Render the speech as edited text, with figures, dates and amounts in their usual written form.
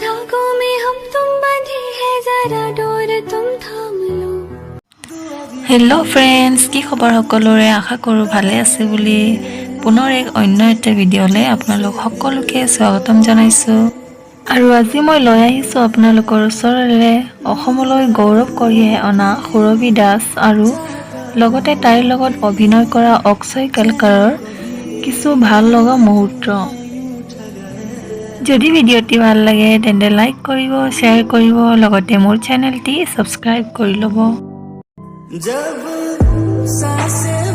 धागों में हम तुम बंधे हैं जरा डोर तुम थाम लो। হেল্ল' ফ্ৰেণ্ডছ, কি খবৰ সকলোৰে? আশা কৰোঁ ভালে আছে বুলি। পুনৰ এক অন্য এটা ভিডিঅ'লৈ আপোনালোক সকলোকে স্বাগতম জনাইছোঁ। আৰু আজি মই লৈ আহিছোঁ আপোনালোকৰ ওচৰলৈ অসমলৈ গৌৰৱ কঢ়িয়াই অনা সুৰভি দাস আৰু লগতে তাইৰ লগত অভিনয় কৰা অক্ষয় কেলকাৰৰ কিছু ভাল লগা মুহূৰ্ত। যদি ভিডিঅ'টি ভাল লাগে তেন্তে লাইক কৰিব, শ্বেয়াৰ কৰিব, লগতে মোৰ চেনেলটি ছাবস্ক্ৰাইব কৰি ল'ব। जब सांसें